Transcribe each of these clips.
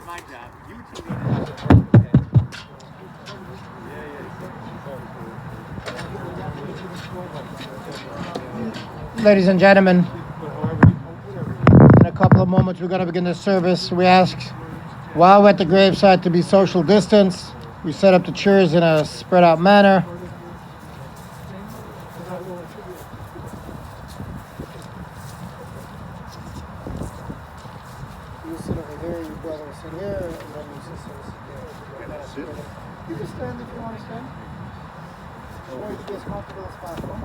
my job. You two need to. Ladies and gentlemen, in a couple of moments we're going to begin the service. We ask, while we're at the graveside, to be social distance. We set up the chairs in a spread out manner. You sit over here, your brother will sit here, and then your sister will sit there. You can stand if you want to stand. Or you can be as comfortable as possible.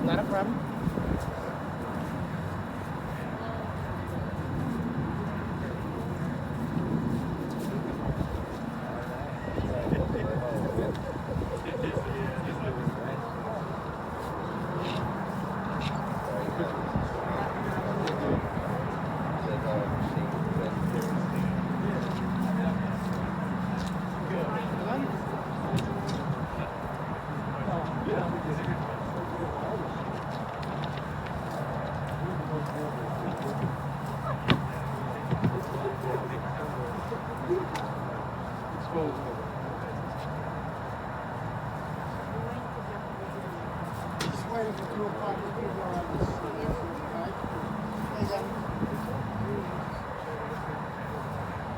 Not a problem.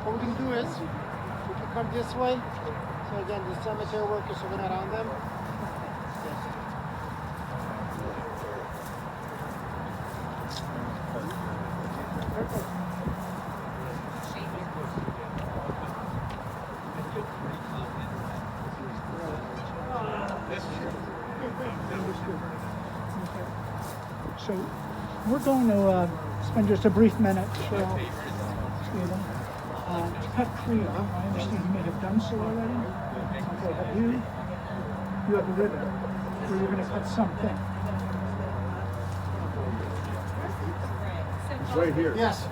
What we can do is, we can come this way. So again, the cemetery workers, so we're not on them. Perfect. So we're going to spend just a brief minute, Cheryl, Stephen. To cut clear, I understand you may have done so already. Okay, but you have a ribbon where you're going to cut something. It's right here. Yes.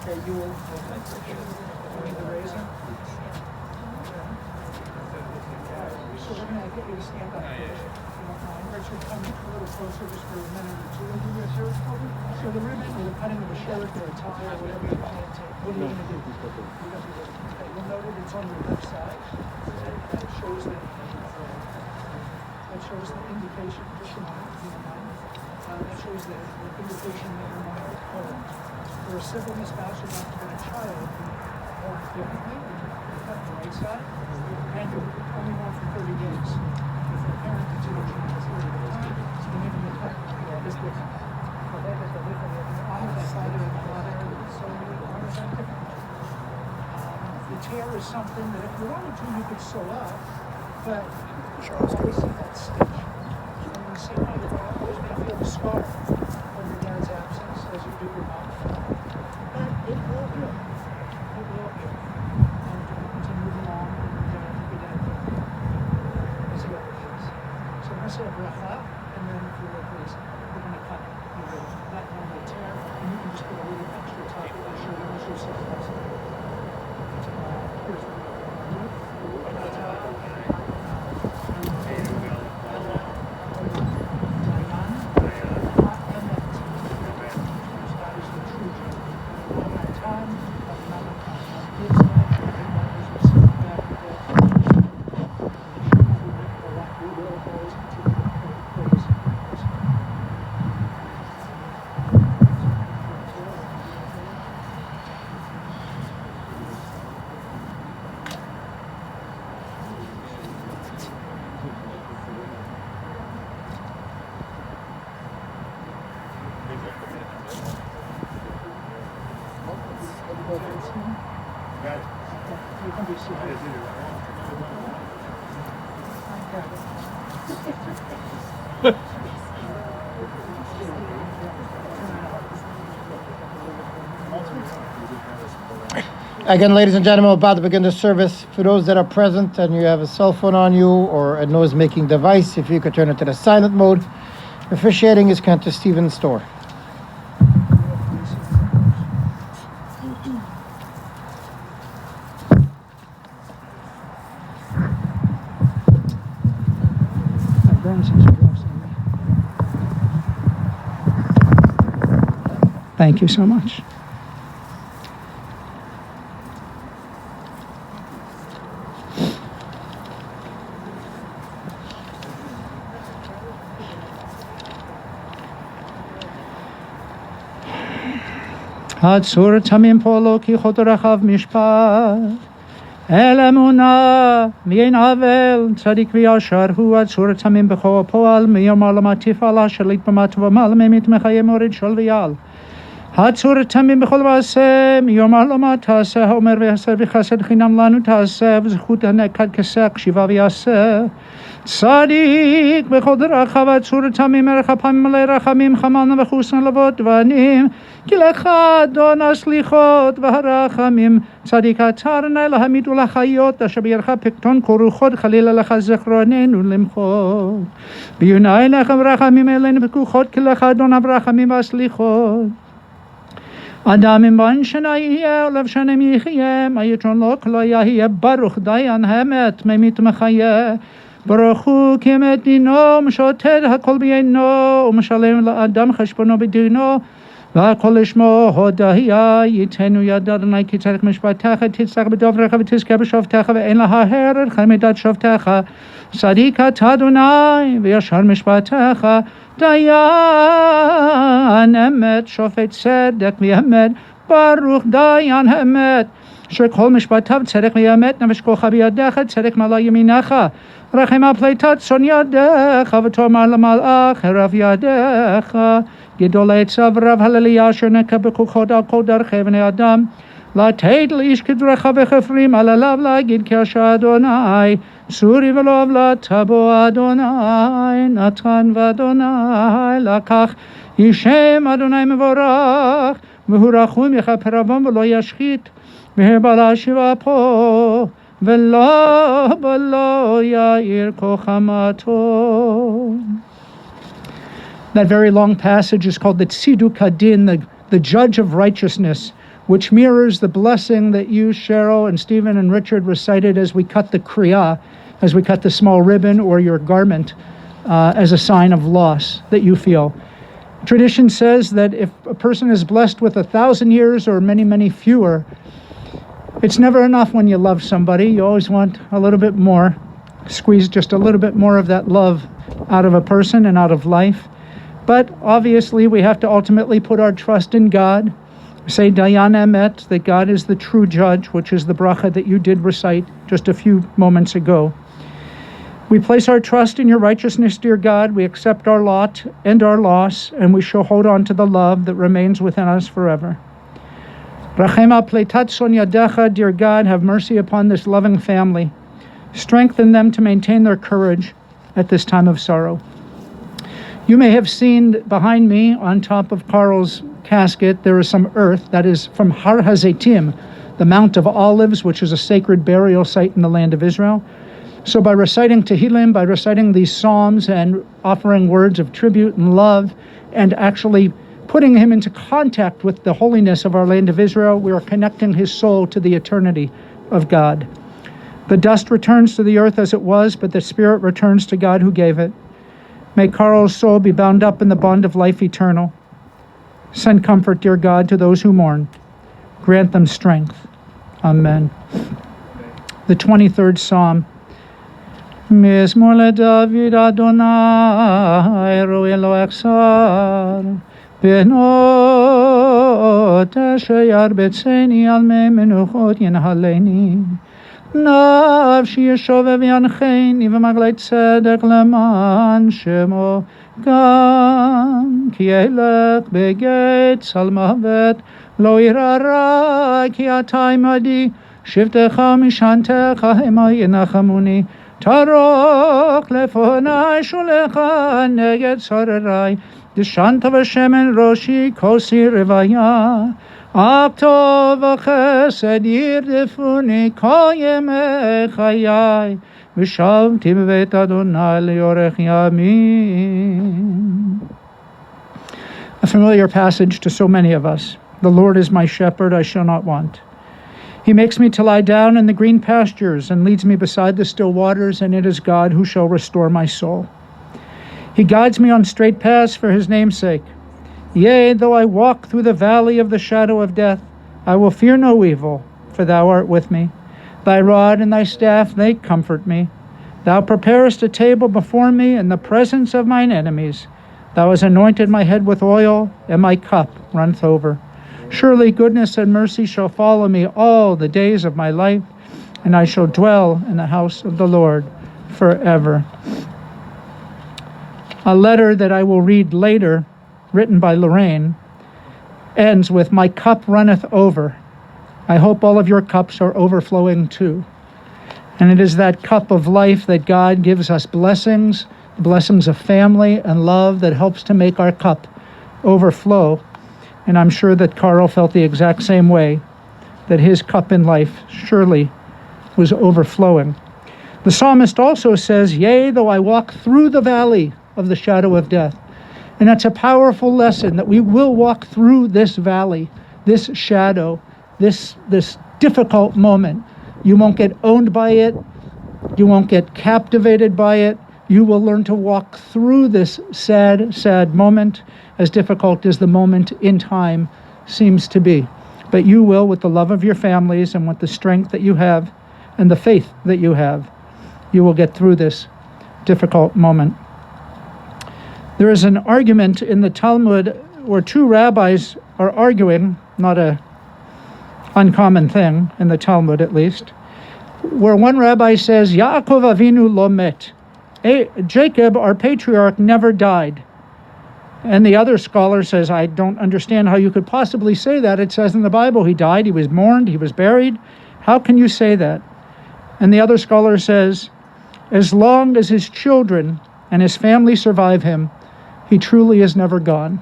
Okay, you will need the razor. So we're going to get you to stand up first. Richard, come a little closer just for a minute or two. So the ribbon or the cutting of a shirt or a tie or whatever you plan to take, what are you going to do? You'll note it's on your left side. That shows the indication, just a moment, if you don't mind. That shows the indication that you're not home. For a sibling, a spouse, or not a child, you hold differently. You cut the right side, and you're only on for 30 days. If a parent is either trying to do it at a time, then even the cut is different. On the side of the mother, so on the side different. The tear is something that if you wanted to, you could sew up, but you always see that stitch. And you see how you're always going to feel the scar from your dad's absence as you do your mom. But it will heal. It will heal. And you're going to move along and you're going to be done. As he always is. So I'm going to say a bracha, and then if you will please, we're going to cut it. That normal tear, and you can just put a little extra top of your shirt on yourself. Here's what Again, ladies and gentlemen, we're about to begin the service. For those that are present and you have a cell phone on you or a noise-making device, if you could turn it to the silent mode. Officiating is Cantor Stephen Store. Thank you so much. הצור תמים פועלו כי חוד רחב משפט אל אמונה ואין עוול צדיק וישר הוא הצור תמים בכל פועל מיומר למטיף עלה שליט במטה ומעלה ממית מחיי מוריד שול ויעל הצור תמים בכל מעשה מיומר למה תעשה האומר ויעשה וחסד חינם לנו תעשה וזכות הנקד כסך שיבה ויעשה צדיק בכל דרכיו הצור תמים ערך הפעמים מלא רחמים חמלנה וחוסנה לבות דבנים כי לך אדון הסליחות והרחמים צדיק אתרנה להעמיד ולחיות אשר בירך פקטון כל רוחות חלילה לך זכרוננו למחות ביוני לכם רחמים אלינו וכוחות כי לך אדון הרחמים והסליחות אדם עם בן שנה יהיה ולב שנים יחיה מה יתרון לו כלא יהיה ברוך דיין האמת ממית מחיה ברוך הוא כי אמת דינו משוטט הכל בעינו ומשלם לאדם חשבונו בדינו והכל לשמו הודיה ייתנו יד אדוני כי צריך משפטך תצלח בדברך ותזכה בשופטיך ואין להרהר את מידת שופטיך צדיק אתה אדוני וישר משפטך דיין אמת שופט צדק ואמת ברוך דיין האמת שכל משפטיו צדק ואמת נפש כוחך בידך צדק מעלה ימינך רחם על פליטת צאן ידך ותאמר למלאך הרף ידך גדול עצב רב הלליה אשר נקה בכוחות על כל דרכי בני אדם לתת לאיש כדברך וכפרים על עליו להגיד כאשר אדוני צורי ולא עוולת בו אדוני נתן ואדוני לקח ישם אדוני מבורך והוא רחום יכפר עוון ולא ישחית והרבה להשיבה פה ולא יאיר כוחמתו. That very long passage is called the Tziduk Hadin, the judge of righteousness, which mirrors the blessing that you, Cheryl, and Stephen and Richard recited as we cut the kriyah, as we cut the small ribbon or your garment as a sign of loss that you feel. Tradition says that if a person is blessed with 1,000 years or many, many fewer, it's never enough when you love somebody. You always want a little bit more, squeeze just a little bit more of that love out of a person and out of life. But obviously we have to ultimately put our trust in God. Say Dayan Emet, that God is the true judge, which is the bracha that you did recite just a few moments ago. We place our trust in your righteousness, dear God. We accept our lot and our loss, and we shall hold on to the love that remains within us forever. Rachema pleitat son yadecha, dear God, have mercy upon this loving family. Strengthen them to maintain their courage at this time of sorrow. You may have seen behind me on top of Carl's casket, there is some earth that is from Har HaZeitim, the Mount of Olives, which is a sacred burial site in the land of Israel. So by reciting Tehillim, by reciting these psalms and offering words of tribute and love, and actually putting him into contact with the holiness of our land of Israel, we are connecting his soul to the eternity of God. The dust returns to the earth as it was, but the spirit returns to God who gave it. May Carl's soul be bound up in the bond of life eternal. Send comfort, dear God, to those who mourn. Grant them strength. Amen. The 23rd Psalm. Mizmor leDavid Adonai ro'e lo echsar benot asher yarbetzeni al mei menuchot yenhaleni nafshi yeshovev yancheni v'maglei tzedek leman shemo gam ki elech begeit salmavet lo irara ki ata imadi shivtecha mishantecha hema yenachamuni Tarok lefonai sholecha neged sararai. Deshanta v'shemen roshi kosi revaya. Aktov v'chesed yirdefuni kol yemei chayai. V'shavti b'beit Adonai le'orech yamin. A familiar passage to so many of us. The Lord is my shepherd, I shall not want. He makes me to lie down in the green pastures and leads me beside the still waters, and it is God who shall restore my soul. He guides me on straight paths for his name's sake. Yea, though I walk through the valley of the shadow of death, I will fear no evil, for thou art with me. Thy rod and thy staff, they comfort me. Thou preparest a table before me in the presence of mine enemies. Thou hast anointed my head with oil, and my cup runneth over. Surely goodness and mercy shall follow me all the days of my life, and I shall dwell in the house of the Lord forever. A letter that I will read later, written by Lorraine, ends with, "My cup runneth over." I hope all of your cups are overflowing too. And it is that cup of life that God gives us blessings of family and love that helps to make our cup overflow. And I'm sure that Carl felt the exact same way, that his cup in life surely was overflowing. The psalmist also says, "Yea, though I walk through the valley of the shadow of death." And that's a powerful lesson, that we will walk through this valley, this shadow, this difficult moment. You won't get owned by it. You won't get captivated by it. You will learn to walk through this sad, sad moment, as difficult as the moment in time seems to be. But you will, with the love of your families and with the strength that you have and the faith that you have, you will get through this difficult moment. There is an argument in the Talmud where two rabbis are arguing, not an uncommon thing in the Talmud at least, where one rabbi says, Yaakov Avinu lo met. Jacob, our patriarch, never died. And the other scholar says, I don't understand how you could possibly say that. It says in the Bible he died, he was mourned, he was buried. How can you say that? And the other scholar says, as long as his children and his family survive him, he truly is never gone.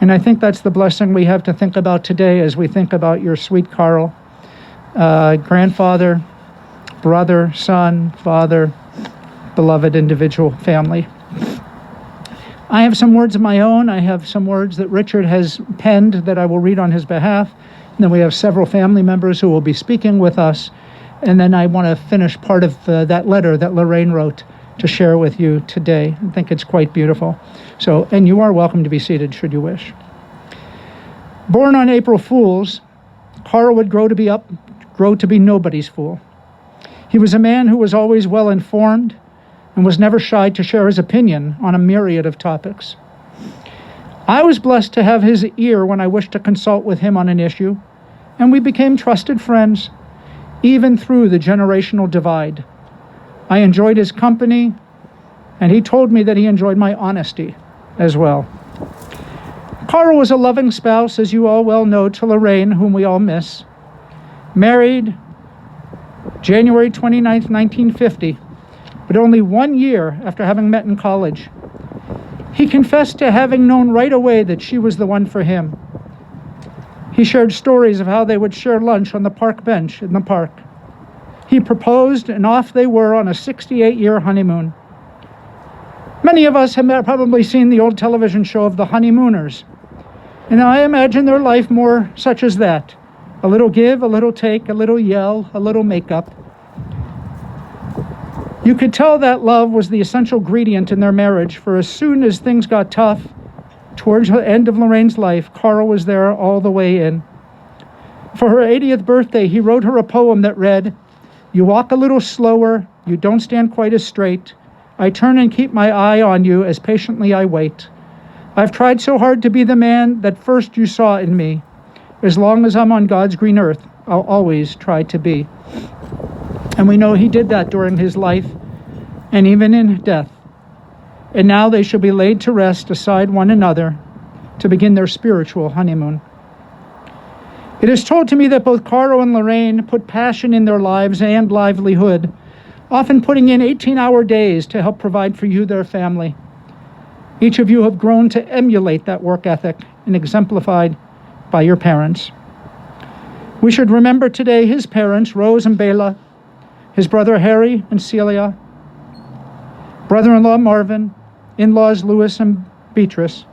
And I think that's the blessing we have to think about today as we think about your sweet Carl, grandfather, brother, son, father, beloved individual family. I have some words of my own. I have some words that Richard has penned that I will read on his behalf. And then we have several family members who will be speaking with us. And then I want to finish part of that letter that Lorraine wrote to share with you today. I think it's quite beautiful. So, and you are welcome to be seated should you wish. Born on April Fools, Carl would grow to be nobody's fool. He was a man who was always well informed and was never shy to share his opinion on a myriad of topics. I was blessed to have his ear when I wished to consult with him on an issue, and we became trusted friends, even through the generational divide. I enjoyed his company, and he told me that he enjoyed my honesty as well. Carl was a loving spouse, as you all well know, to Lorraine, whom we all miss. Married January 29th, 1950, but only 1 year after having met in college. He confessed to having known right away that she was the one for him. He shared stories of how they would share lunch on the park bench in the park. He proposed, and off they were on a 68-year honeymoon. Many of us have probably seen the old television show of The Honeymooners, and I imagine their life more such as that. A little give, a little take, a little yell, a little makeup. You could tell that love was the essential ingredient in their marriage, for as soon as things got tough, towards the end of Lorraine's life, Carl was there all the way in. For her 80th birthday, he wrote her a poem that read, "You walk a little slower, you don't stand quite as straight. I turn and keep my eye on you as patiently I wait. I've tried so hard to be the man that first you saw in me. As long as I'm on God's green earth, I'll always try to be." And we know he did that during his life and even in death. And now they shall be laid to rest beside one another to begin their spiritual honeymoon. It is told to me that both Carl and Lorraine put passion in their lives and livelihood often putting in 18-hour days to help provide for you, their family. Each of you have grown to emulate that work ethic and exemplified by your parents. We should remember today his parents, Rose and Bela, his brother Harry and Celia, brother-in-law Marvin, in-laws Louis and Beatrice,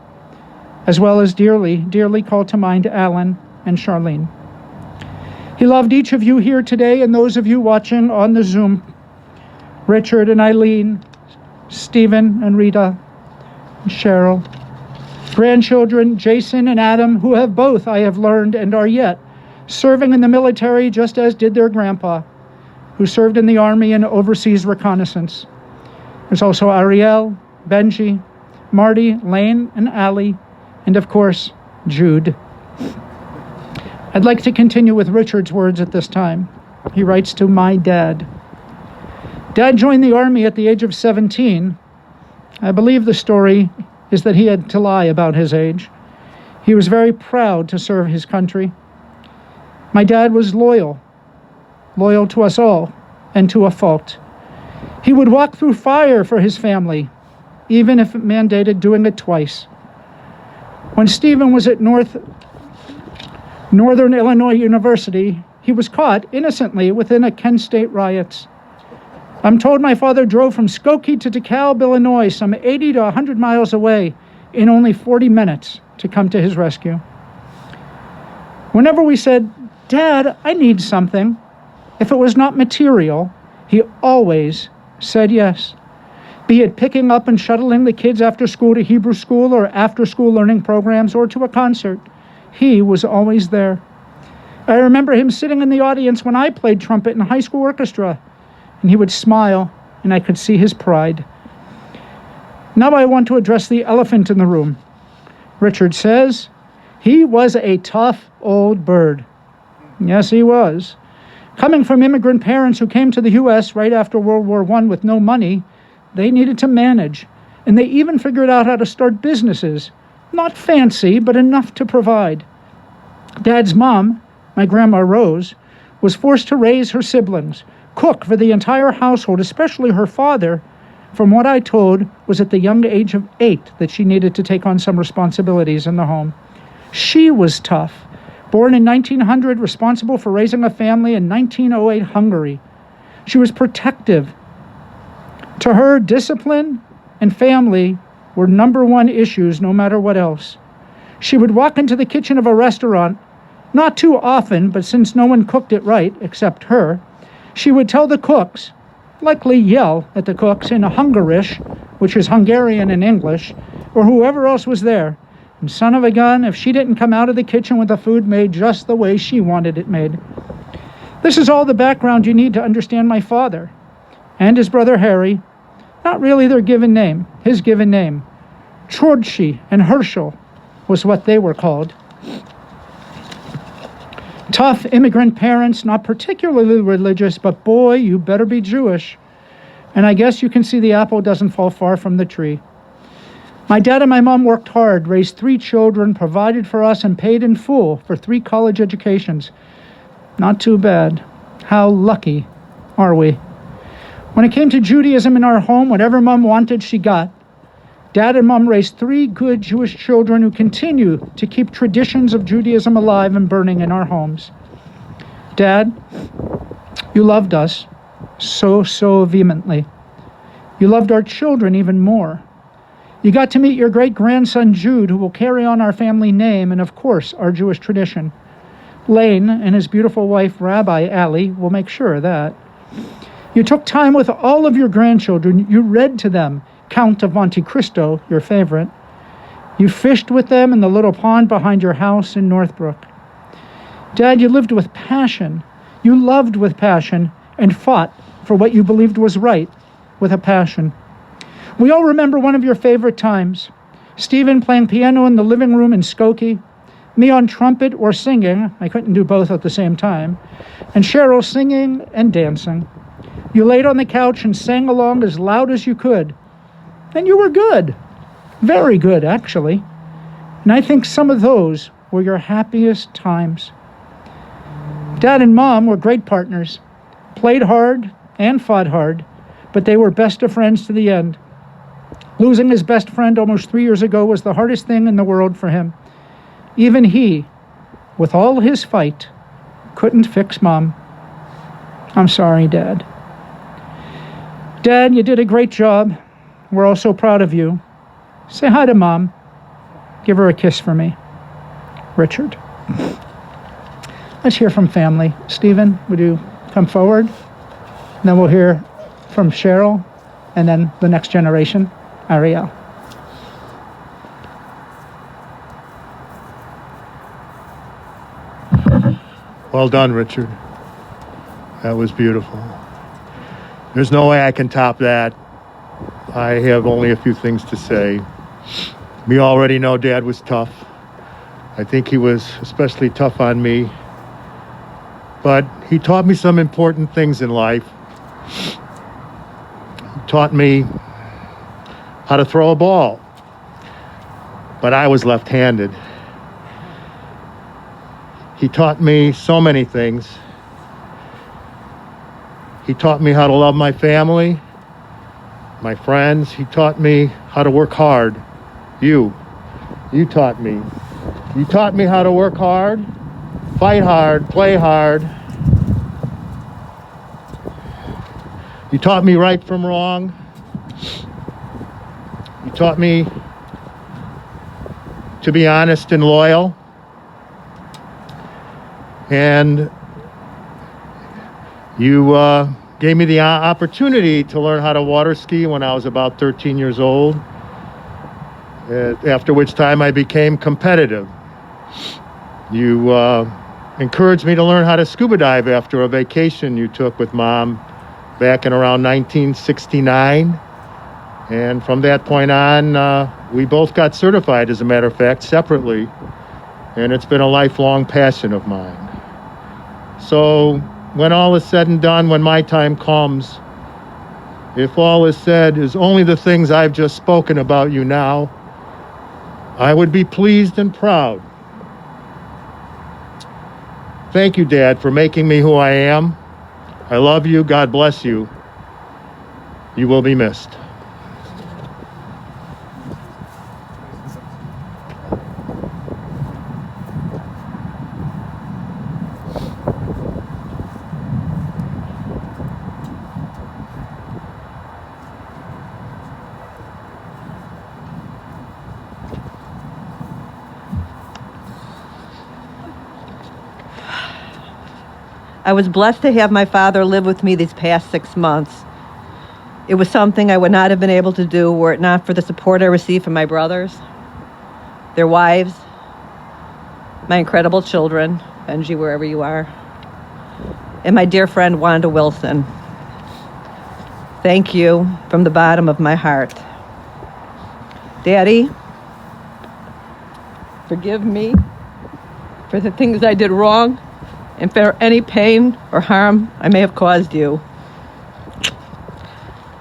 as well as dearly, dearly called to mind Alan and Charlene. He loved each of you here today and those of you watching on the Zoom, Richard and Eileen, Stephen and Rita, and Cheryl, grandchildren Jason and Adam, who have both, I have learned, and are yet serving in the military just as did their grandpa, who served in the Army and overseas reconnaissance. There's also Ariel, Benji, Marty, Lane, and Allie, and of course, Jude. I'd like to continue with Richard's words at this time. He writes to my dad. Dad joined the Army at the age of 17. I believe the story is that he had to lie about his age. He was very proud to serve his country. My dad was loyal to us all, and to a fault. He would walk through fire for his family, even if it mandated doing it twice. When Stephen was at Northern Illinois University, he was caught innocently within a Kent State riots. I'm told my father drove from Skokie to DeKalb, Illinois, some 80 to 100 miles away, in only 40 minutes to come to his rescue. Whenever we said, Dad, I need something, if it was not material, he always said yes. Be it picking up and shuttling the kids after school to Hebrew school or after-school learning programs or to a concert, he was always there. I remember him sitting in the audience when I played trumpet in a high school orchestra, and he would smile, and I could see his pride. Now I want to address the elephant in the room. Richard says, he was a tough old bird. Yes, he was. Coming from immigrant parents who came to the U.S. right after World War I with no money, they needed to manage, and they even figured out how to start businesses. Not fancy, but enough to provide. Dad's mom, my grandma Rose, was forced to raise her siblings, cook for the entire household, especially her father. From what I told, was at the young age of 8 that she needed to take on some responsibilities in the home. She was tough. Born in 1900, responsible for raising a family in 1908 Hungary. She was protective. To her, discipline and family were number one issues no matter what else. She would walk into the kitchen of a restaurant, not too often, but since no one cooked it right except her, she would tell the cooks, likely yell at the cooks in Hungarish, which is Hungarian in English, or whoever else was there. And son of a gun, if she didn't come out of the kitchen with the food made just the way she wanted it made. This is all the background you need to understand my father and his brother Harry. Not really their given name, his given name. Chordschi and Herschel was what they were called. Tough immigrant parents, not particularly religious, but boy, you better be Jewish. And I guess you can see the apple doesn't fall far from the tree. My dad and my mom worked hard, raised 3 children, provided for us, and paid in full for 3 college educations. Not too bad. How lucky are we? When it came to Judaism in our home, whatever mom wanted, she got. Dad and mom raised 3 good Jewish children who continue to keep traditions of Judaism alive and burning in our homes. Dad, you loved us so vehemently. You loved our children even more. You got to meet your great-grandson Jude, who will carry on our family name and, of course, our Jewish tradition. Lane and his beautiful wife, Rabbi Allie, will make sure of that. You took time with all of your grandchildren. You read to them Count of Monte Cristo, your favorite. You fished with them in the little pond behind your house in Northbrook. Dad, you lived with passion. You loved with passion and fought for what you believed was right with a passion. We all remember one of your favorite times. Stephen playing piano in the living room in Skokie, me on trumpet or singing, I couldn't do both at the same time, and Cheryl singing and dancing. You laid on the couch and sang along as loud as you could. And you were good. Very good, actually. And I think some of those were your happiest times. Dad and Mom were great partners. Played hard, and fought hard, but they were best of friends to the end. Losing his best friend almost 3 years ago was the hardest thing in the world for him. Even he, with all his fight, couldn't fix Mom. I'm sorry, Dad. Dad, you did a great job. We're all so proud of you. Say hi to Mom. Give her a kiss for me. Richard. Let's hear from family. Stephen, would you come forward? And then we'll hear from Cheryl, and then the next generation, Ariel. Well done, Richard. That was beautiful. There's no way I can top that. I have only a few things to say. We already know Dad was tough. I think he was especially tough on me. But he taught me some important things in life. He taught me how to throw a ball. But I was left-handed. He taught me so many things. He taught me how to love my family, my friends. He taught me how to work hard. You taught me. You taught me how to work hard, fight hard, play hard. You taught me right from wrong. You taught me to be honest and loyal. And you gave me the opportunity to learn how to water ski when I was about 13 years old, after which time I became competitive. You encouraged me to learn how to scuba dive after a vacation you took with Mom back in around 1969. And from that point on, we both got certified, as a matter of fact, separately. And it's been a lifelong passion of mine. So when all is said and done, when my time comes, if all is said is only the things I've just spoken about you now, I would be pleased and proud. Thank you, Dad, for making me who I am. I love you. God bless you. You will be missed. I was blessed to have my father live with me these past 6 months. It was something I would not have been able to do were it not for the support I received from my brothers, their wives, my incredible children, Benji, wherever you are, and my dear friend Wanda Wilson. Thank you from the bottom of my heart. Daddy, forgive me for the things I did wrong and for any pain or harm I may have caused you.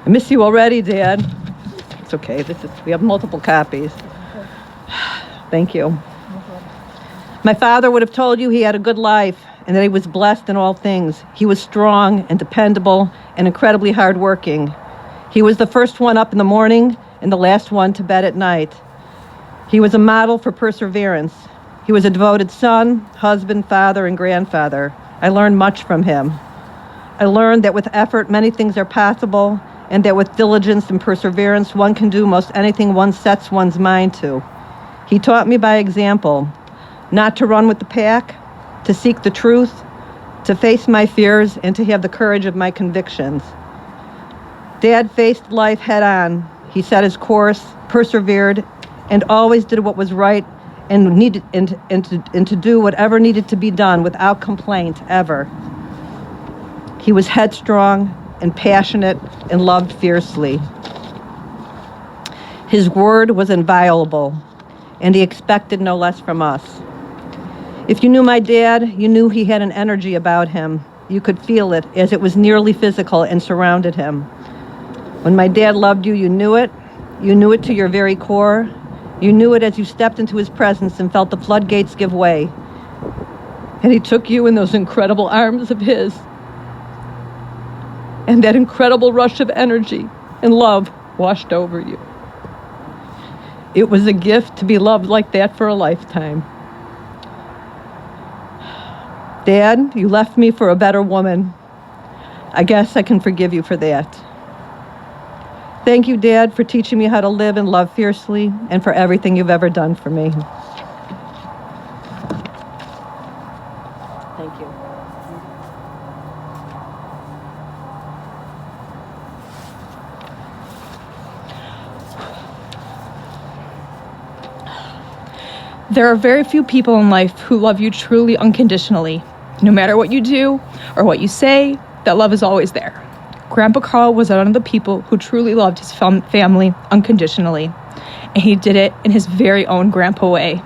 I miss you already, Dad. It's okay. We have multiple copies. Thank you. My father would have told you he had a good life and that he was blessed in all things. He was strong and dependable and incredibly hardworking. He was the first one up in the morning and the last one to bed at night. He was a model for perseverance. He was a devoted son, husband, father, and grandfather. I learned much from him. I learned that with effort, many things are possible, and that with diligence and perseverance, one can do most anything one sets one's mind to. He taught me by example, not to run with the pack, to seek the truth, to face my fears, and to have the courage of my convictions. Dad faced life head on. He set his course, persevered, and always did what was right and to do whatever needed to be done without complaint, ever. He was headstrong and passionate and loved fiercely. His word was inviolable, and he expected no less from us. If you knew my dad, you knew he had an energy about him. You could feel it, as it was nearly physical and surrounded him. When my dad loved you, you knew it. You knew it to your very core. You knew it as you stepped into his presence and felt the floodgates give way. And he took you in those incredible arms of his. and that incredible rush of energy and love washed over you. It was a gift to be loved like that for a lifetime. Dad, you left me for a better woman. I guess I can forgive you for that. Thank you, Dad, for teaching me how to live and love fiercely, and for everything you've ever done for me. Thank you. There are very few people in life who love you truly unconditionally. No matter what you do or what you say, that love is always there. Grandpa Carl was one of the people who truly loved his family unconditionally, and he did it in his very own grandpa way.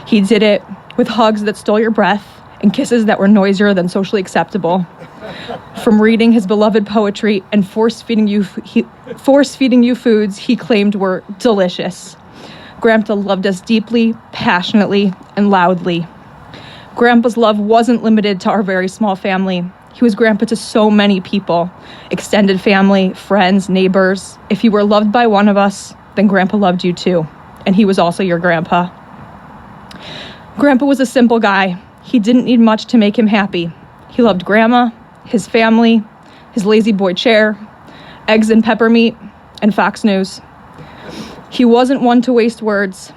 He did it with hugs that stole your breath and kisses that were noisier than socially acceptable. From reading his beloved poetry and force-feeding you foods he claimed were delicious. Grandpa loved us deeply, passionately, and loudly. Grandpa's love wasn't limited to our very small family. He was grandpa to so many people, extended family, friends, neighbors. If you were loved by one of us, then Grandpa loved you too, and he was also your grandpa. Grandpa was a simple guy. He didn't need much to make him happy. He loved Grandma, his family, his lazy boy chair, eggs and peppermeat, and Fox News. He wasn't one to waste words.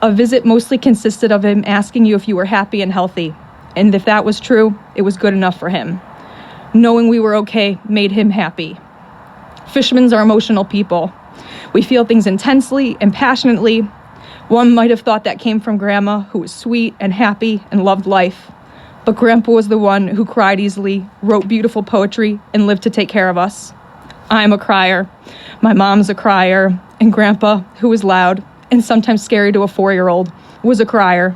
A visit mostly consisted of him asking you if you were happy and healthy, and if that was true, it was good enough for him. Knowing we were okay made him happy. Fischmans are emotional people. We feel things intensely and passionately. One might have thought that came from Grandma, who was sweet and happy and loved life. But Grandpa was the one who cried easily, wrote beautiful poetry, and lived to take care of us. I'm a crier. My mom's a crier. And Grandpa, who was loud and sometimes scary to a 4-year-old, was a crier.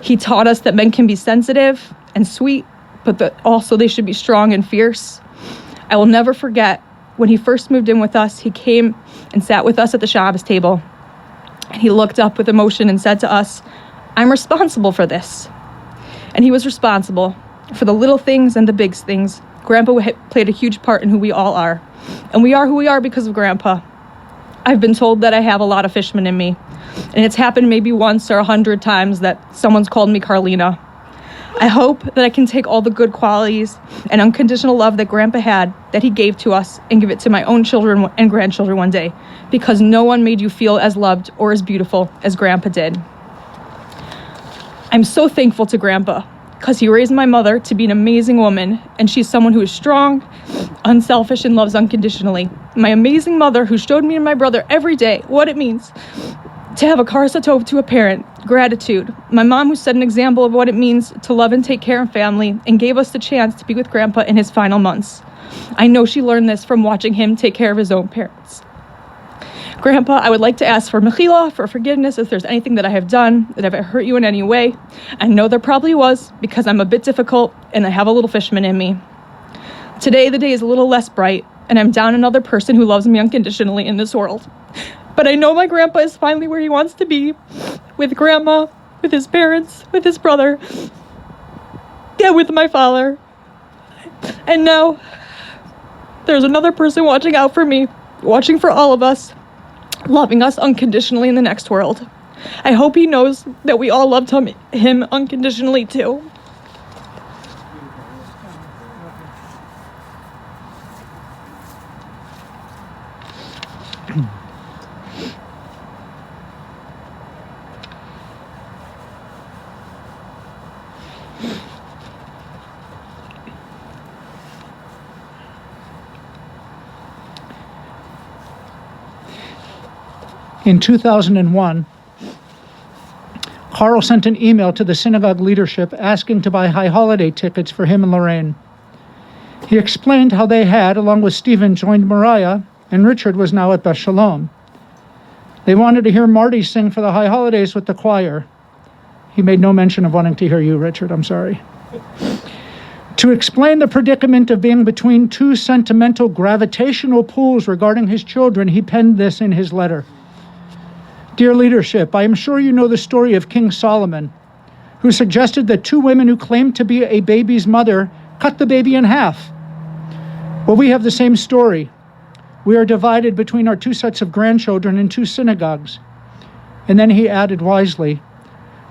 He taught us that men can be sensitive and sweet, but that also they should be strong and fierce. I will never forget when he first moved in with us, he came and sat with us at the Shabbos table. And he looked up with emotion and said to us, "I'm responsible for this." And he was responsible for the little things and the big things. Grandpa played a huge part in who we all are. And we are who we are because of Grandpa. I've been told that I have a lot of Fischman in me. And it's happened maybe once or 100 times that someone's called me Carlina. I hope that I can take all the good qualities and unconditional love that Grandpa had, that he gave to us, and give it to my own children and grandchildren one day, because no one made you feel as loved or as beautiful as Grandpa did. I'm so thankful to Grandpa, because he raised my mother to be an amazing woman, and she's someone who is strong, unselfish, and loves unconditionally. My amazing mother, who showed me and my brother every day what it means to have a karsa tov to a parent, gratitude. My mom, who set an example of what it means to love and take care of family, and gave us the chance to be with Grandpa in his final months. I know she learned this from watching him take care of his own parents. Grandpa, I would like to ask for mechila, for forgiveness, if there's anything that I have done, that I've hurt you in any way. I know there probably was, because I'm a bit difficult, and I have a little Fischman in me. Today, the day is a little less bright, and I'm down another person who loves me unconditionally in this world. But I know my Grandpa is finally where he wants to be, with Grandma, with his parents, with his brother, and with my father. And now, there's another person watching out for me, watching for all of us, loving us unconditionally in the next world. I hope he knows that we all loved him unconditionally too. In 2001, Carl sent an email to the synagogue leadership asking to buy high holiday tickets for him and Lorraine. He explained how they had, along with Stephen, joined Mariah, and Richard was now at Beth Shalom. They wanted to hear Marty sing for the high holidays with the choir. He made no mention of wanting to hear you, Richard, I'm sorry. To explain the predicament of being between two sentimental gravitational pools regarding his children, he penned this in his letter. Dear leadership, I am sure you know the story of King Solomon, who suggested that two women who claimed to be a baby's mother cut the baby in half. Well, we have the same story. We are divided between our two sets of grandchildren in two synagogues. And then he added wisely,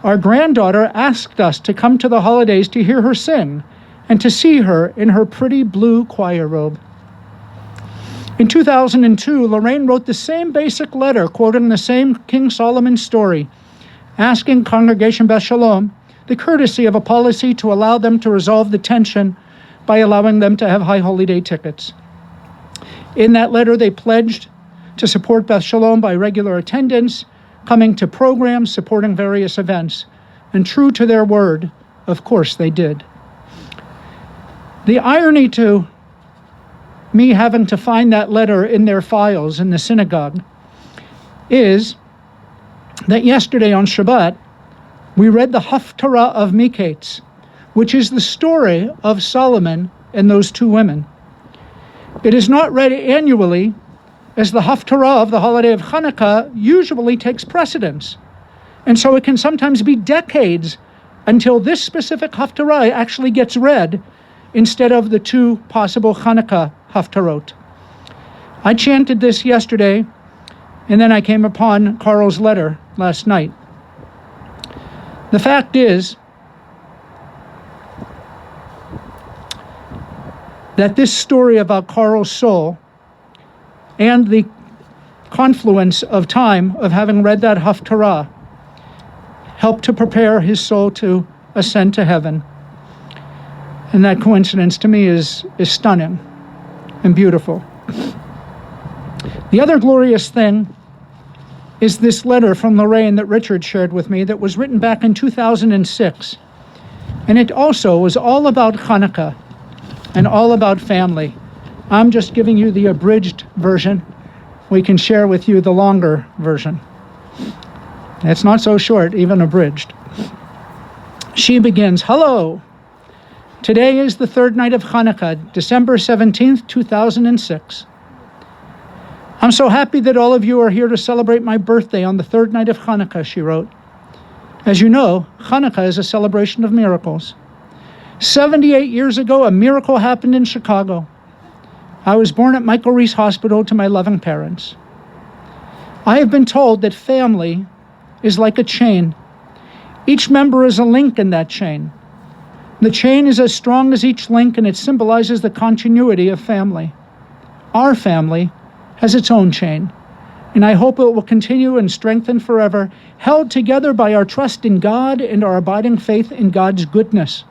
our granddaughter asked us to come to the holidays to hear her sing and to see her in her pretty blue choir robe. In 2002, Lorraine wrote the same basic letter, quoting the same King Solomon story, asking Congregation Beth Shalom the courtesy of a policy to allow them to resolve the tension by allowing them to have high holy day tickets. In that letter, they pledged to support Beth Shalom by regular attendance, coming to programs, supporting various events. And true to their word, of course they did. The irony to me having to find that letter in their files in the synagogue is that yesterday on Shabbat, we read the Haftarah of Miketz, which is the story of Solomon and those two women. It is not read annually, as the Haftarah of the holiday of Hanukkah usually takes precedence. And so it can sometimes be decades until this specific Haftarah actually gets read instead of the two possible Hanukkah Haftarot. I chanted this yesterday, and then I came upon Carl's letter last night. The fact is that this story about Carl's soul and the confluence of time of having read that Haftarah helped to prepare his soul to ascend to heaven. And that coincidence to me is stunning and beautiful. The other glorious thing is this letter from Lorraine that Richard shared with me that was written back in 2006. And it also was all about Hanukkah and all about family. I'm just giving you the abridged version. We can share with you the longer version. It's not so short, even abridged. She begins, hello. Today is the third night of Hanukkah, December 17th, 2006. I'm so happy that all of you are here to celebrate my birthday on the third night of Hanukkah, she wrote. As you know, Hanukkah is a celebration of miracles. 78 years ago, a miracle happened in Chicago. I was born at Michael Reese Hospital to my loving parents. I have been told that family is like a chain. Each member is a link in that chain. The chain is as strong as each link, and it symbolizes the continuity of family. Our family has its own chain, and I hope it will continue and strengthen forever, held together by our trust in God and our abiding faith in God's goodness.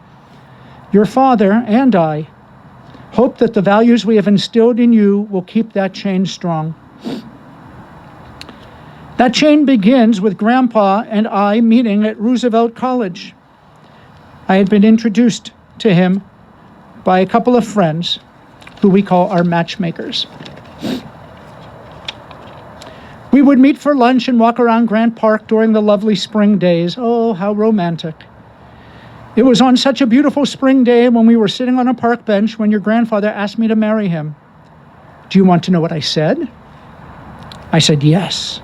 Your father and I hope that the values we have instilled in you will keep that chain strong. That chain begins with Grandpa and I meeting at Roosevelt College. I had been introduced to him by a couple of friends who we call our matchmakers. We would meet for lunch and walk around Grant Park during the lovely spring days. Oh, how romantic. It was on such a beautiful spring day when we were sitting on a park bench when your grandfather asked me to marry him. Do you want to know what I said? I said yes.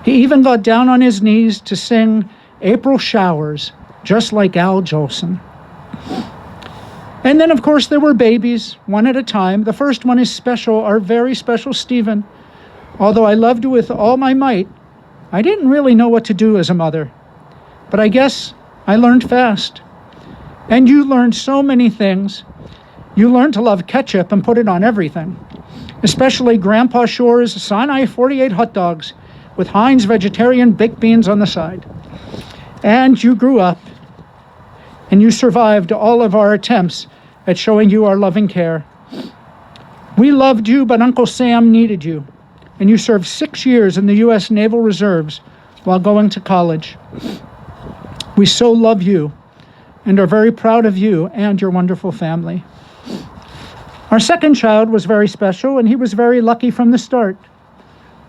He even got down on his knees to sing April Showers, just like Al Jolson. And then, of course, there were babies, one at a time. The first one is special, our very special Stephen. Although I loved you with all my might, I didn't really know what to do as a mother. But I guess I learned fast. And you learned so many things. You learned to love ketchup and put it on everything, especially Grandpa Shore's Sinai 48 hot dogs with Heinz vegetarian baked beans on the side. And you grew up, and you survived all of our attempts at showing you our loving care. We loved you, but Uncle Sam needed you, and you served 6 years in the U.S. Naval Reserves while going to college. We so love you and are very proud of you and your wonderful family. Our second child was very special, and he was very lucky from the start.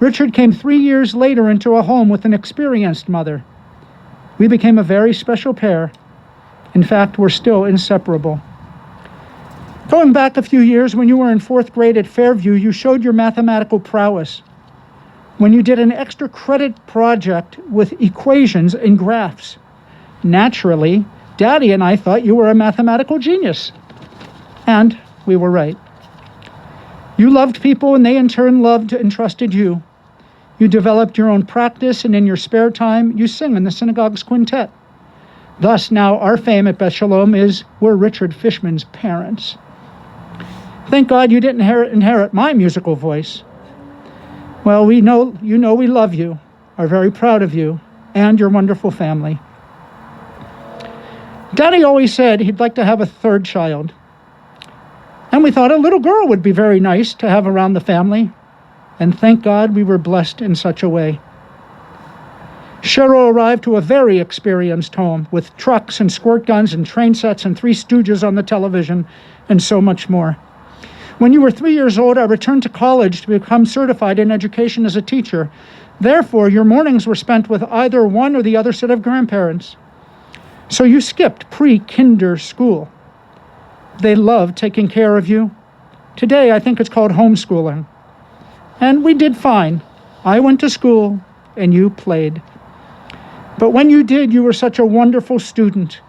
Richard came 3 years later into a home with an experienced mother. We became a very special pair. In fact, we're still inseparable. Going back a few years, when you were in 4th grade at Fairview, you showed your mathematical prowess when you did an extra credit project with equations and graphs. Naturally, Daddy and I thought you were a mathematical genius. And we were right. You loved people, and they in turn loved and trusted you. You developed your own practice, and in your spare time, you sing in the synagogue's quintet. Thus, now our fame at Beth Shalom is we're Richard Fischman's parents. Thank God you didn't inherit my musical voice. Well, we know we love you, are very proud of you, and your wonderful family. Daddy always said he'd like to have a third child. And we thought a little girl would be very nice to have around the family. And thank God we were blessed in such a way. Cheryl arrived to a very experienced home with trucks and squirt guns and train sets and Three Stooges on the television and so much more. When you were 3 years old, I returned to college to become certified in education as a teacher. Therefore, your mornings were spent with either one or the other set of grandparents. So you skipped pre-kinder school. They loved taking care of you. Today, I think it's called homeschooling. And we did fine. I went to school, and you played. But when you did, you were such a wonderful student.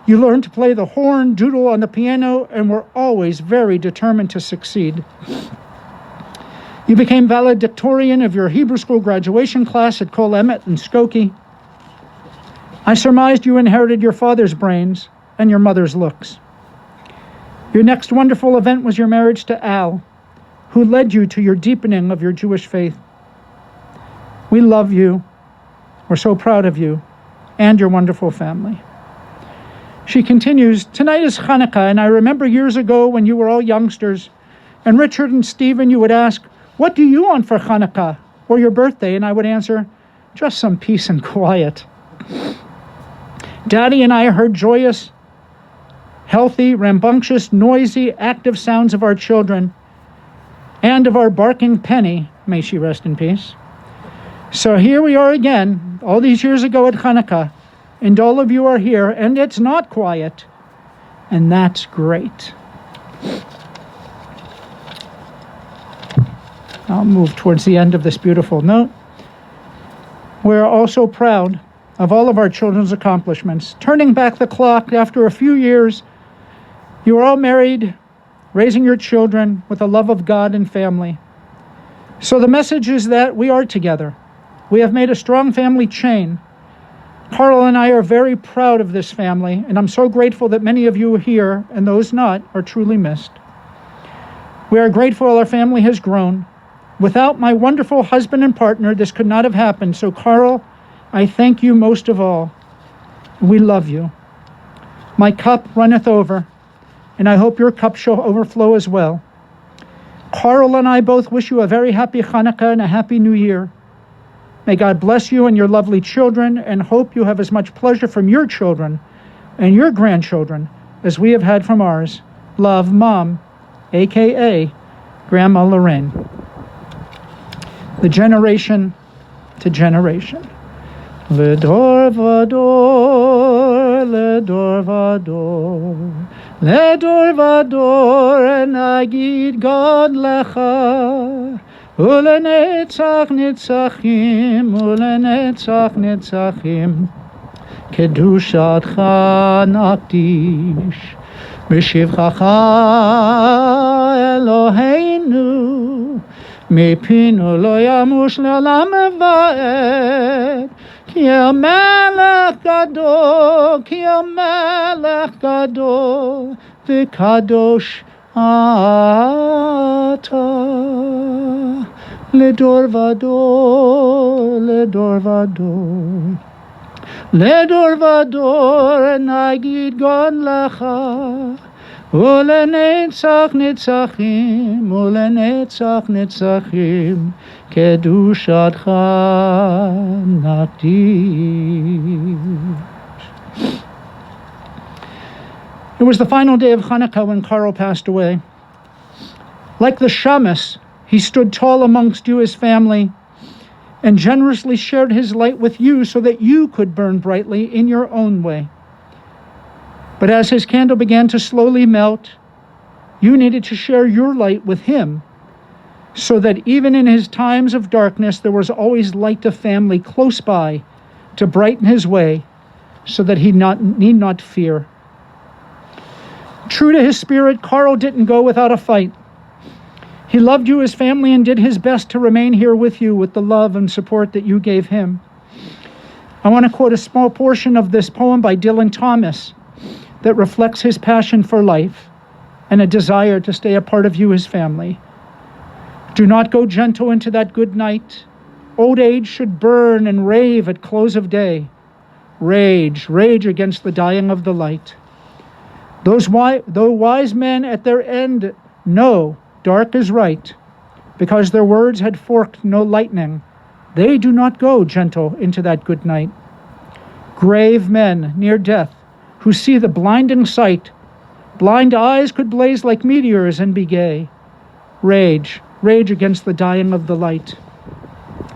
You learned to play the horn, doodle on the piano, and were always very determined to succeed. You became valedictorian of your Hebrew school graduation class at Kol Emet and Skokie. I surmised you inherited your father's brains and your mother's looks. Your next wonderful event was your marriage to Al, who led you to your deepening of your Jewish faith. We love you. We're so proud of you and your wonderful family. She continues, tonight is Hanukkah, and I remember years ago when you were all youngsters, and Richard and Stephen, you would ask, what do you want for Hanukkah or your birthday? And I would answer, just some peace and quiet. Daddy and I heard joyous, healthy, rambunctious, noisy, active sounds of our children and of our barking Penny, may she rest in peace. So here we are again, all these years ago at Hanukkah, and all of you are here, and it's not quiet, and that's great. I'll move towards the end of this beautiful note. We're also proud of all of our children's accomplishments. Turning back the clock after a few years, you are all married, raising your children with the love of God and family. So the message is that we are together. We have made a strong family chain. Carl and I are very proud of this family, and I'm so grateful that many of you here, and those not, are truly missed. We are grateful our family has grown. Without my wonderful husband and partner, this could not have happened. So Carl, I thank you most of all. We love you. My cup runneth over, and I hope your cup shall overflow as well. Carl and I both wish you a very happy Hanukkah and a happy New Year. May God bless you and your lovely children, and hope you have as much pleasure from your children and your grandchildren as we have had from ours. Love, Mom, a.k.a. Grandma Lorraine. The generation to generation. Ledor vador, ledor vador, ledor vador, nagid God lecha, ulenetzach netzachim, ulenetzach netzachim, kedushatcha nakdish, b'shivchacha Eloheinu, mipinu lo yamush le'olam eved, ki hamelech gadol, ki hamelech gadol, v'kadosh ata, ledor vador, ledor vador, ledor vador, nagid God lecha, ulenetzach netzachim, ulenetzach netzachim, kedushatcha nakdish. It was the final day of Hanukkah when Carl passed away. Like the Shamus, he stood tall amongst you, his family, and generously shared his light with you so that you could burn brightly in your own way. But as his candle began to slowly melt, you needed to share your light with him so that even in his times of darkness, there was always light of family close by to brighten his way so that he need not fear. True to his spirit, Carl didn't go without a fight. He loved you as family and did his best to remain here with you with the love and support that you gave him. I want to quote a small portion of this poem by Dylan Thomas that reflects his passion for life and a desire to stay a part of you as family. Do not go gentle into that good night. Old age should burn and rave at close of day. Rage, rage against the dying of the light. Though wise men at their end know dark is right, because their words had forked no lightning, they do not go gentle into that good night. Grave men near death, who see the blinding sight, blind eyes could blaze like meteors and be gay. Rage, rage against the dying of the light.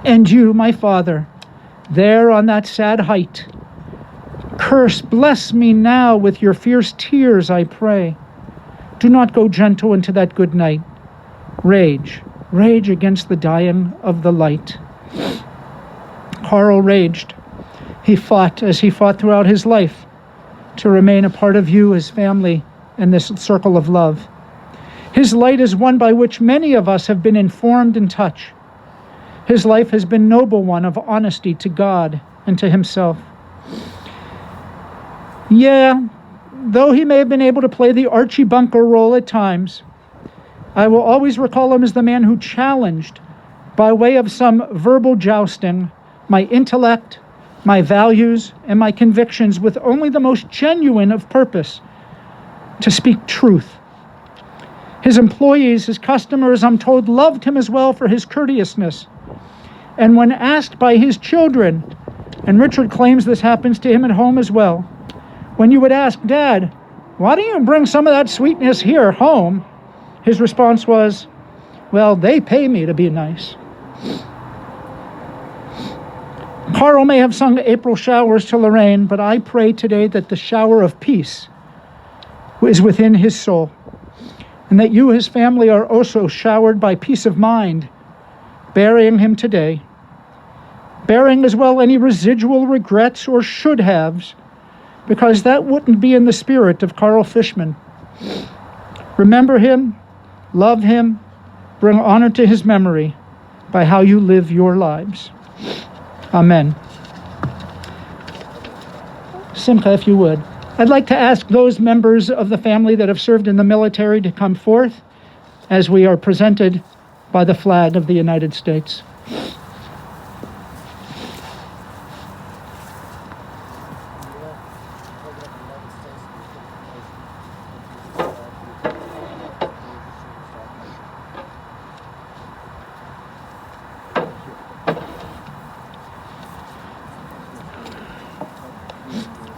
And you, my father, there on that sad height, curse, bless me now with your fierce tears, I pray. Do not go gentle into that good night. Rage, rage against the dying of the light. Carl raged. He fought as he fought throughout his life to remain a part of you, his family, and this circle of love. His light is one by which many of us have been informed and touched. His life has been a noble one of honesty to God and to himself. Yeah, though he may have been able to play the Archie Bunker role at times, I will always recall him as the man who challenged, by way of some verbal jousting, my intellect, my values, and my convictions with only the most genuine of purpose, to speak truth. His employees, his customers, I'm told, loved him as well for his courteousness. And when asked by his children, and Richard claims this happens to him at home as well, when you would ask, Dad, why don't you bring some of that sweetness here home? His response was, well, they pay me to be nice. Carl may have sung April Showers to Lorraine, but I pray today that the shower of peace is within his soul, and that you, his family, are also showered by peace of mind, burying him today, bearing as well any residual regrets or should-haves, because that wouldn't be in the spirit of Carl Fischman. Remember him, love him, bring honor to his memory by how you live your lives. Amen. Simcha, if you would. I'd like to ask those members of the family that have served in the military to come forth as we are presented by the flag of the United States.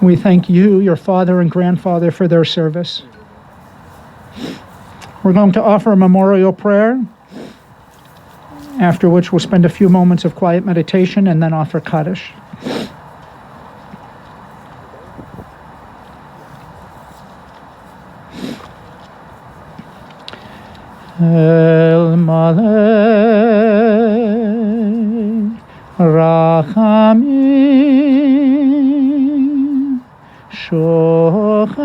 We thank you, your father and grandfather, for their service. We're going to offer a memorial prayer, after which we'll spend a few moments of quiet meditation and then offer Kaddish. El Malay Rachamim Shochein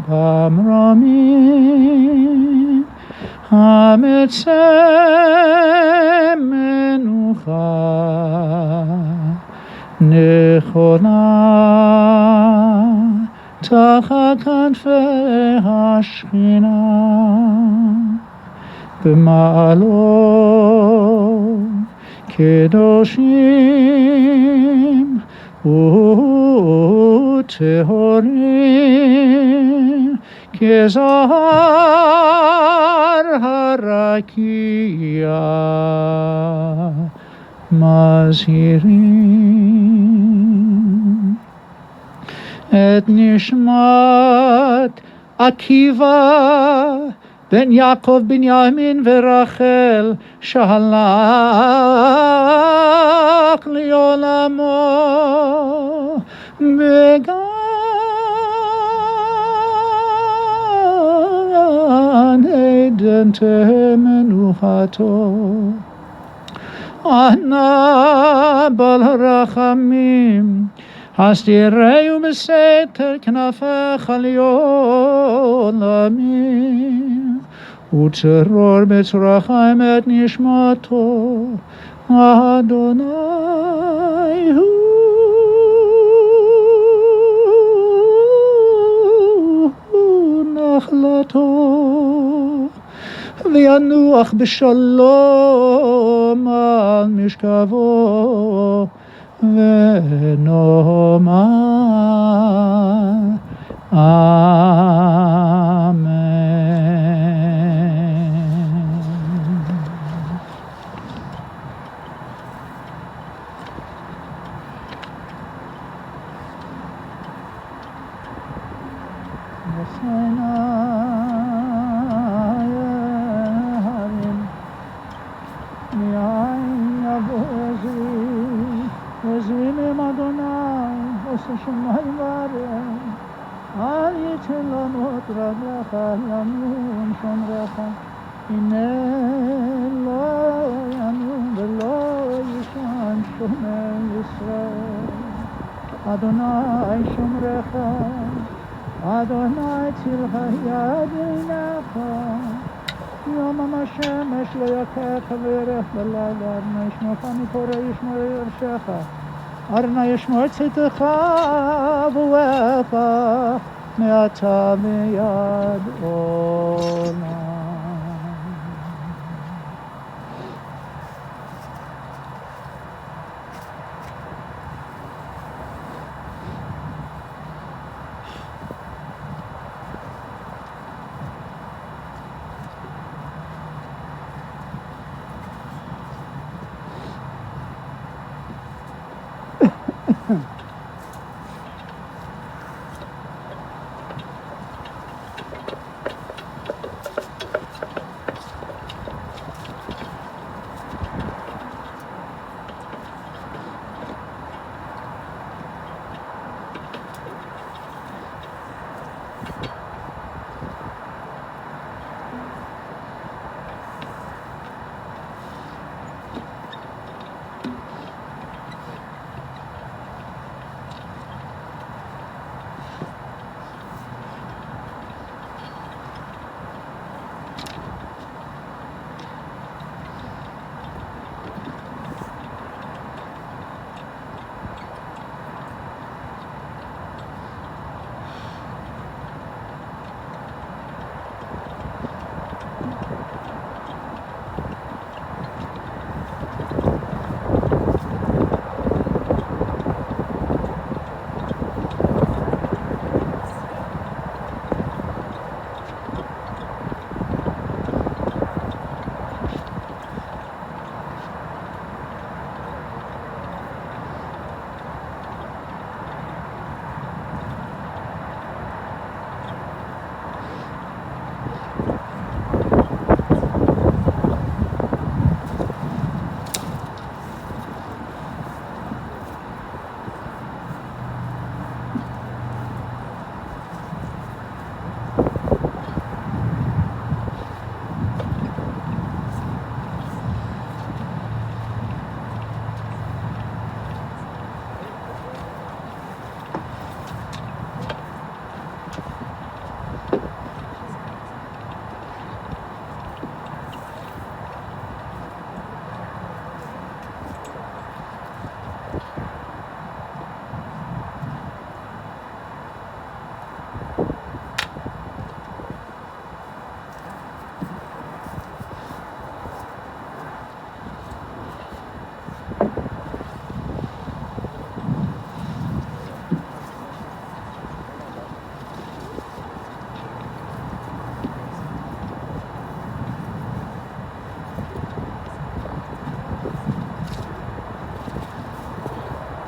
Bamramim Hametzeh Menucha Nechona Tachat Kanfei Hashchina B'ma'alot Kedoshim U'tehorim Kezahar Harakia Mazhirim Et Nishmat Akiva Ben Yaakov Binyamin Verachel Shahalach Liolamo Began Eden Temenuchato Ana Bal Rachamim הסתירהו בסתר כנפיך לעולמים, וצרור בצורכם את נשמתו, אדוני הוא נחלתו, וינוח בשלום על משכבו, ונאמר עזרים אדוני, עושה שמיים וארץ, אל יצא למות רגלך, ינום שומרך, הנה לא ינום ולא ישן שומר ישראל. אדוני שומרך, אדוני צילך יד עיניך, יום השמש לא יכך וירך בלילה, אדוני ישמרך מקורא ישמור ירשך, אדוני ישמור צאתך ובואך מעתה ועד עולם.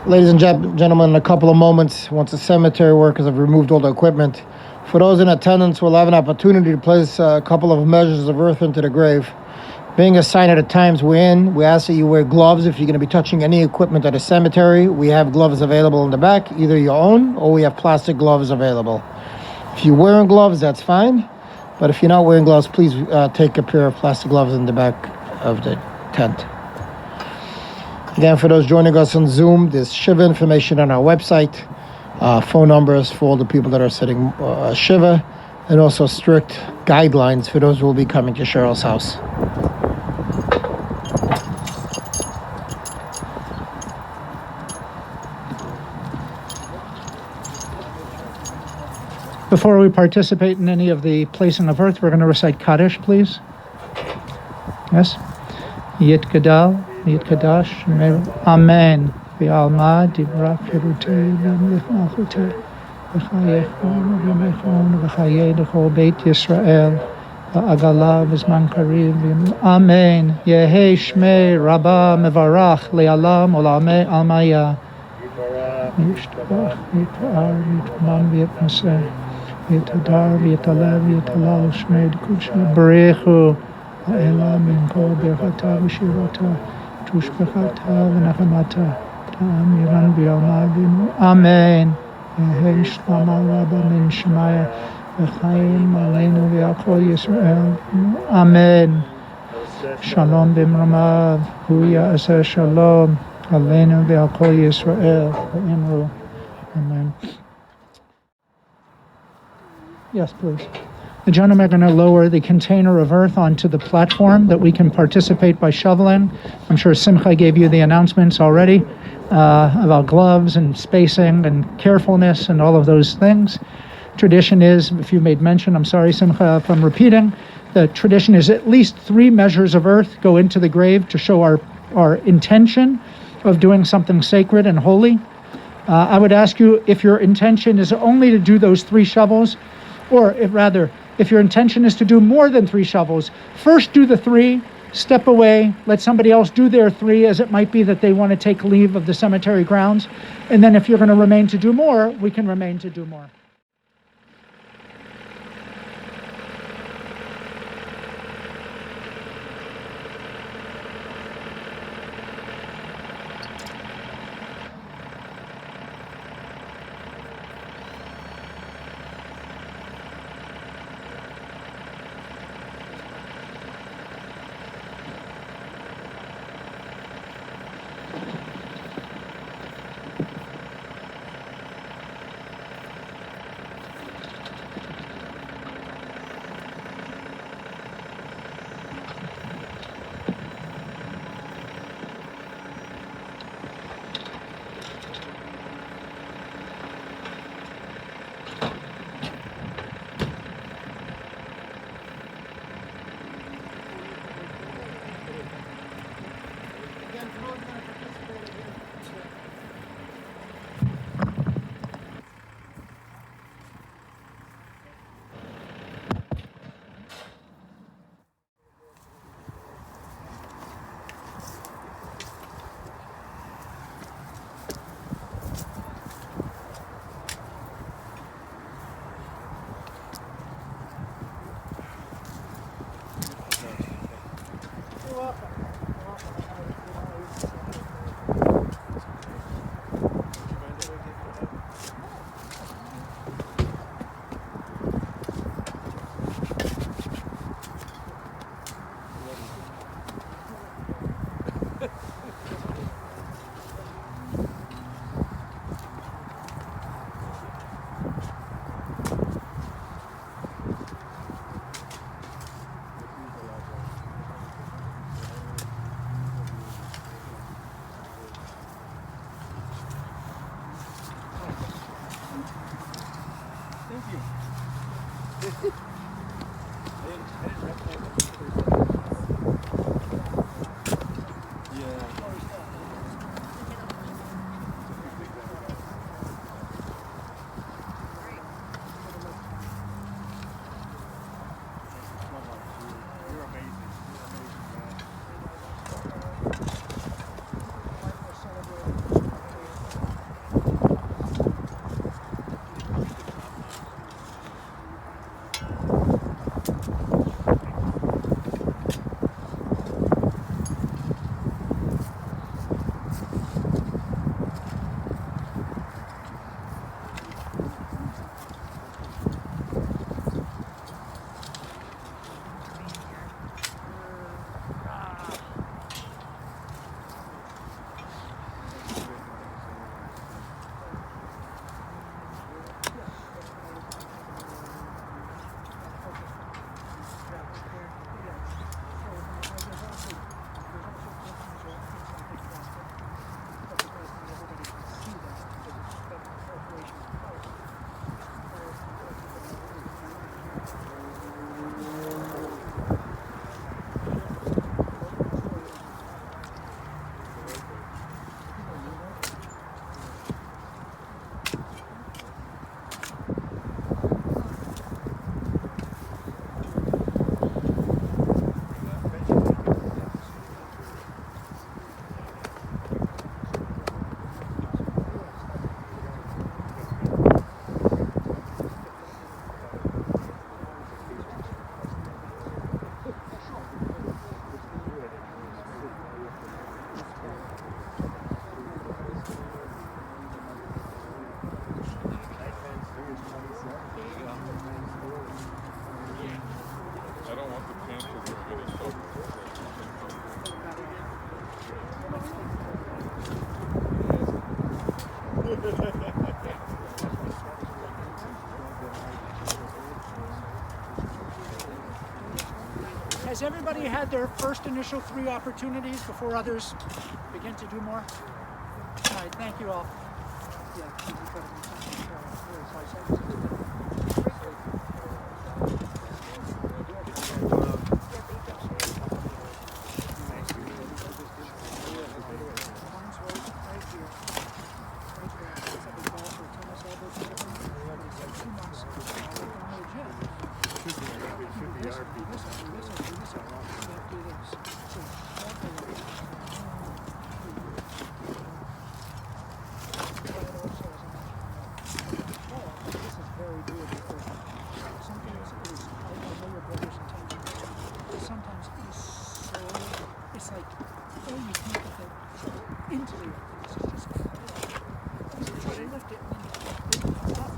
Ladies and gentlemen, in a couple of moments, once the cemetery workers have removed all the equipment, for those in attendance, we'll have an opportunity to place a couple of measures of earth into the grave. Being a sign of the times we're in, we ask that you wear gloves if you're going to be touching any equipment at a cemetery. We have gloves available in the back, either your own or we have plastic gloves available. If you're wearing gloves, that's fine. But if you're not wearing gloves, please take a pair of plastic gloves in the back of the tent. Again, for those joining us on Zoom, there's Shiva information on our website, phone numbers for all the people that are sitting Shiva, and also strict guidelines for those who will be coming to Cheryl's house. Before we participate in any of the placing of earth, we're going to recite Kaddish, please. Yes? Yit Gadal, Yit Kadash, Amen. V'alma dibra kirutei v'mlichmachutei v'chayechon v'mechon v'chayei l'chol Beit Yisrael v'agala v'zman karev Amen. Yehei Shmei Rabba Mevarach Le'alam Olamei Almaya Yishtabach Yit'ar Yit'man V'yitmaseh Yitadar Yitalev Yitalal Shmei D'Kudsha Berechu Ha'ela Min Kol Birchata V'Shirata Tushbechata V'Nachamata Ta'am Yiran B'Yalma V'Inu Amen. Yehei Shlama Rabba Min Shemaya V'Chaim Aleinu V'Yakol Yisrael Amen. Shalom B'Mramav Hu Ya'aseh Shalom Aleinu V'Yakol Yisrael V'Imru Amen. Yes, please. The gentlemen are going to lower the container of earth onto the platform that we can participate by shoveling. I'm sure Simcha gave you the announcements already about gloves and spacing and carefulness and all of those things. Tradition is, if you made mention, I'm sorry, Simcha, if I'm repeating, the tradition is at least 3 measures of earth go into the grave to show our intention of doing something sacred and holy. I would ask you if your intention is only to do those 3 shovels, or if your intention is to do more than 3 shovels, first do the 3, step away, let somebody else do their 3, as it might be that they want to take leave of the cemetery grounds. And then if you're going to remain to do more, we can remain to do more. everybody had their first initial 3 opportunities before others begin to do more? All right, thank you all. Sometimes it's so, it's like, oh, you can't get that into the earth. It's just you try to lift it and then you comes off.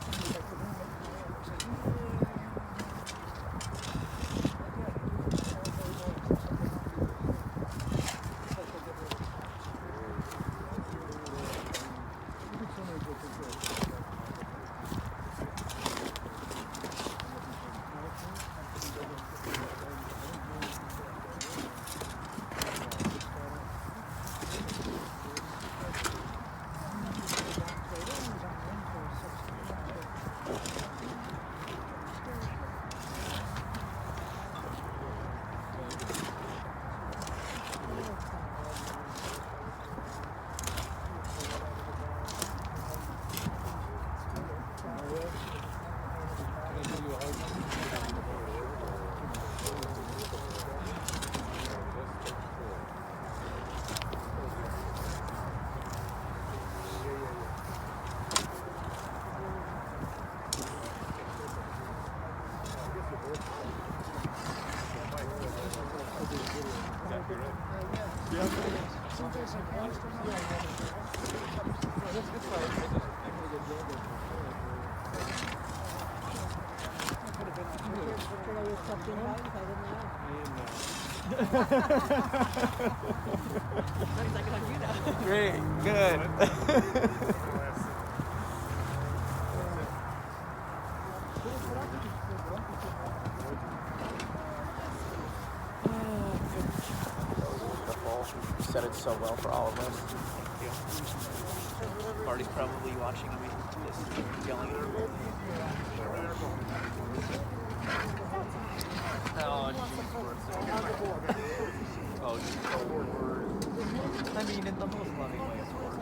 And you're like, we're going to make it. It's like, Great, good. You said it so well for all of us. Marty's probably watching me, just yelling at her. Oh, she's so word. I mean, in the most loving way, of course.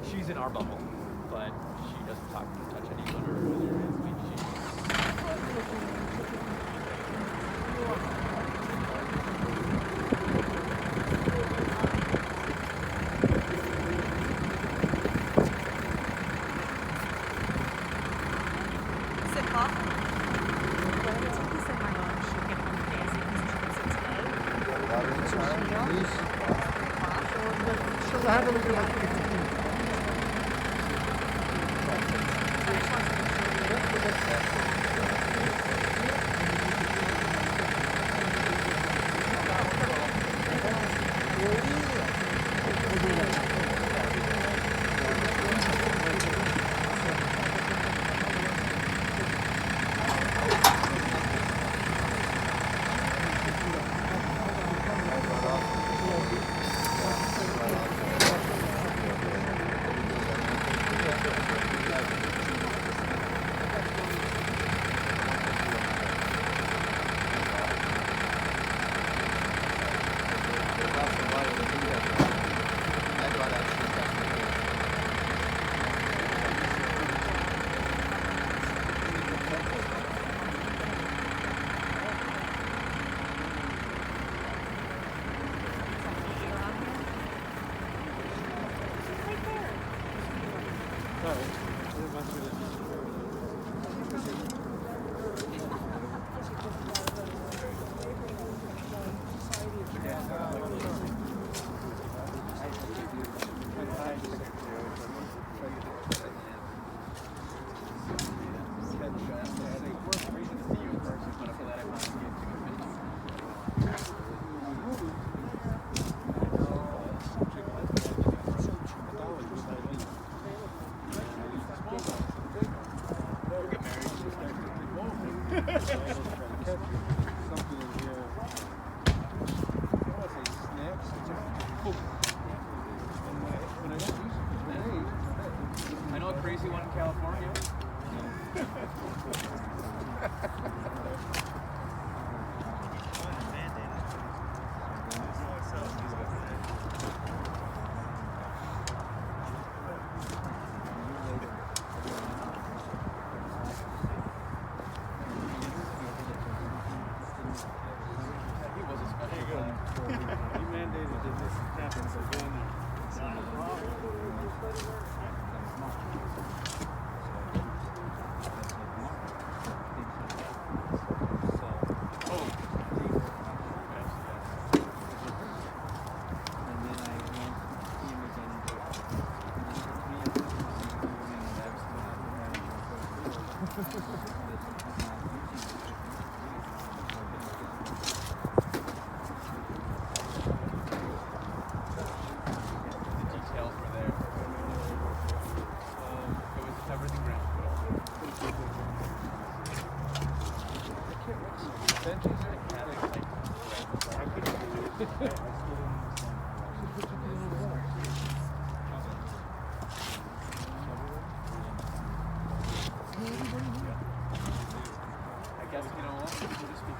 She's in our bubble, but she doesn't talk to touch anyone or I mean, He was a special guy. He mandated that this happens again. I guess, you know what? So to speak.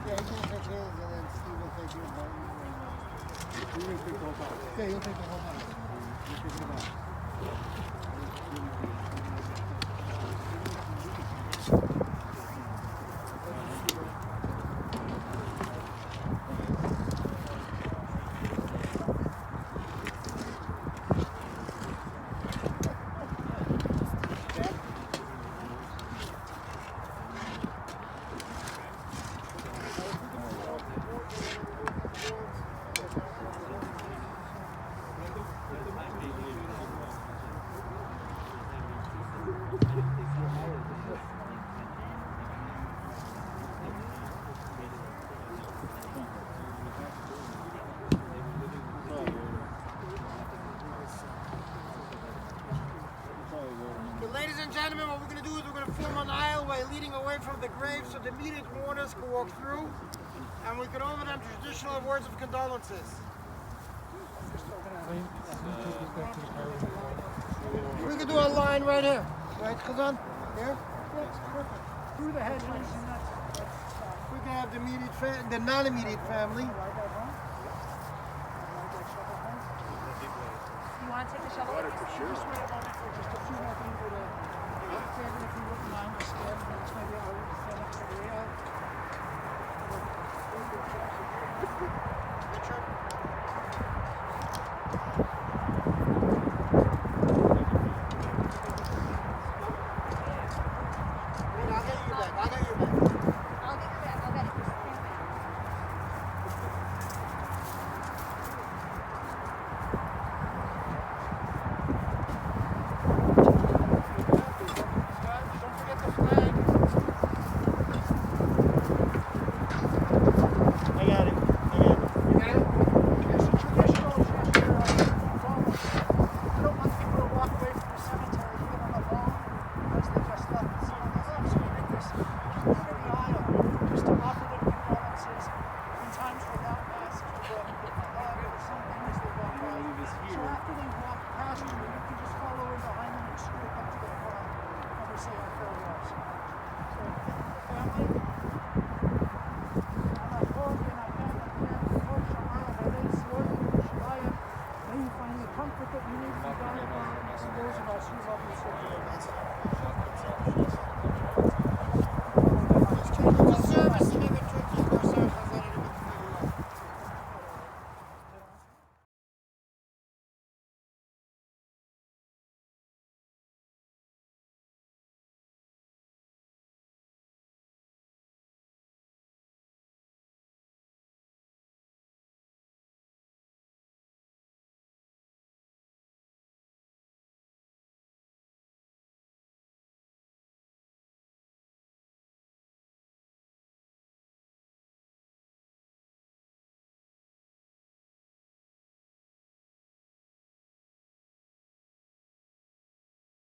Yeah, he's gonna take his, and then Steve will take yours. Okay, you'll take the whole night. Ladies and gentlemen, what we're going to do is we're going to form an aisleway leading away from the grave so the immediate mourners can walk through, and we can offer them traditional words of condolences. We can do a line right here. Right, Khazan? Here? Through the hedges, and that's We can have the immediate the non-immediate family. You want to take the shovel? just wait a moment for just a few more people to stand, if you wouldn't mind, to stand, next maybe I would stand up to the rail. Richard? I'll get you back. I'll get you back. I'll get it. Don't forget the flag. I got it. You got it? It's a traditional gesture of almost. I don't want people to walk away from the cemetery feeling alone as they just left the scene of the left. So we make this community aisle just to offer them condolences in times without masks or a hug or something as they walk by. So after they walk past you, you can just follow in behind them and stroke up to their car and we say our farewells. So thank you for the family.